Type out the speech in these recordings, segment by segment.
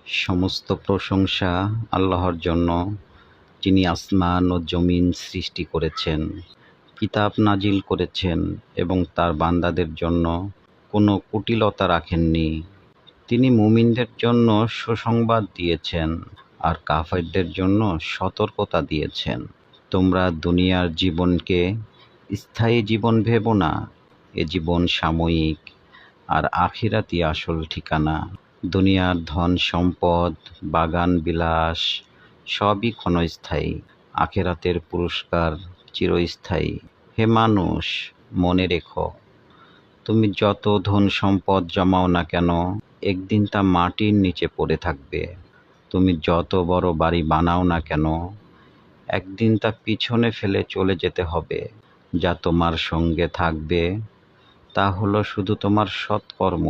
সমস্ত প্রশংসা আল্লাহর জন্য, যিনি আসমান ও জমিন সৃষ্টি করেছেন, কিতাব নাজিল করেছেন এবং তার বান্দাদের জন্য কোনো কুটিলতা রাখেননি। তিনি মুমিনদের জন্য সুসংবাদ দিয়েছেন আর কাফেরদের জন্য সতর্কতা দিয়েছেন। তোমরা দুনিয়ার জীবনকে স্থায়ী জীবন ভেবো না, এ জীবন সাময়িক আর আখিরাতই আসল ঠিকানা। দুনিয়ার ধন সম্পদ, বাগান বিলাস সবই ক্ষণস্থায়ী, আখিরাতের পুরস্কার চিরস্থায়ী। হে মানুষ, মনে রেখো, তুমি যত ধন সম্পদ জমাও না কেন, একদিন তা মাটির নিচে পড়ে থাকবে। তুমি যত বড় বাড়ি বানাও না কেন, একদিন তা পিছনে ফেলে চলে যেতে হবে। যা তোমার সঙ্গে থাকবে তা হলো শুধু তোমার সৎকর্ম,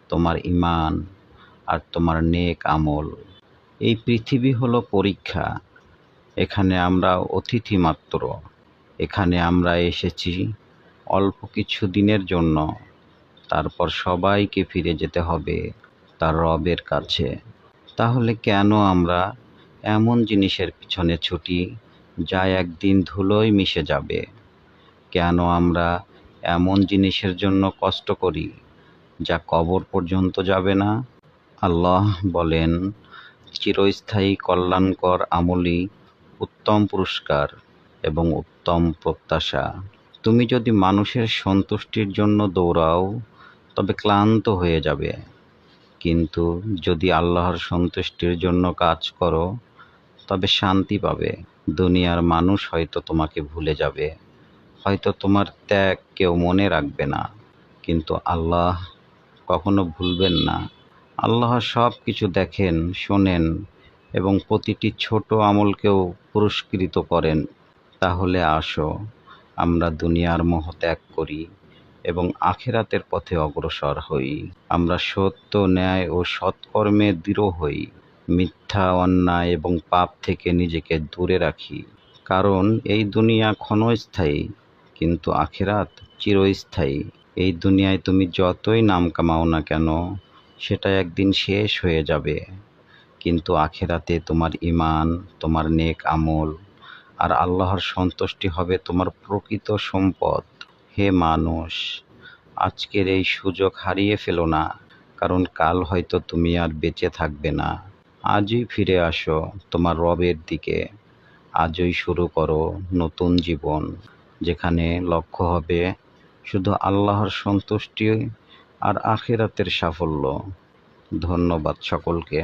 তোমার ঈমান আর তোমার নেক আমল। এই পৃথিবী হলো পরীক্ষা, এখানে আমরা অতিথি মাত্র। এখানে আমরা এসেছি অল্প কিছু দিনের জন্য, তারপর সবাইকে ফিরে যেতে হবে তার রবের কাছে। তাহলে কেন আমরা এমন জিনিসের পিছনে ছুটি যা একদিন ধুলোয় মিশে যাবে? কেন আমরা এমন জিনিসের জন্য কষ্ট করি যা কবর পর্যন্ত যাবে না? আল্লাহ বলেন, চিরস্থায়ী কল্যাণকর আমলই উত্তম পুরস্কার এবং উত্তম প্রত্যাশা। তুমি যদি মানুষের সন্তুষ্টির জন্য দৌড়াও তবে ক্লান্ত হয়ে যাবে, কিন্তু যদি আল্লাহর সন্তুষ্টির জন্য কাজ করো তবে শান্তি পাবে। দুনিয়ার মানুষ হয়তো তোমাকে ভুলে যাবে, হয়তো তোমার ত্যাগ কেউ মনে রাখবে না, কিন্তু আল্লাহ কখনো ভুলবেন না। আল্লাহ সব কিছু দেখেন, শোনেন এবং প্রতিটি ছোট আমলকেও পুরস্কৃত করেন। তাহলে আসো, আমরা দুনিয়ার মোহ ত্যাগ করি এবং আখিরাতের পথে অগ্রসর হই। আমরা সত্য, ন্যায় ও সৎকর্মে দৃঢ় হই। মিথ্যা, অন্যায় এবং পাপ থেকে নিজেকে দূরে রাখি, কারণ এই দুনিয়া ক্ষণস্থায়ী কিন্তু আখিরাত চিরস্থায়ী। এই দুনিয়ায় তুমি যতই নাম কামাও না কেন, সেটা একদিন শেষ হয়ে যাবে, কিন্তু আখিরাতে তোমার ঈমান, তোমার নেক আমল আর আল্লাহর সন্তুষ্টি হবে তোমার প্রকৃত সম্পদ। হে মানুষ, আজকের এই সুযোগ হারিয়ে ফেলো না, কারণ কাল হয়তো তুমি আর বেঁচে থাকবে না। আজই ফিরে আসো তোমার রবের দিকে। আজই শুরু করো নতুন জীবন, যেখানে লক্ষ্য হবে শুধু আল্লাহর সন্তুষ্টি আর আখিরাতের সাফল্য। ধন্যবাদ সকলকে।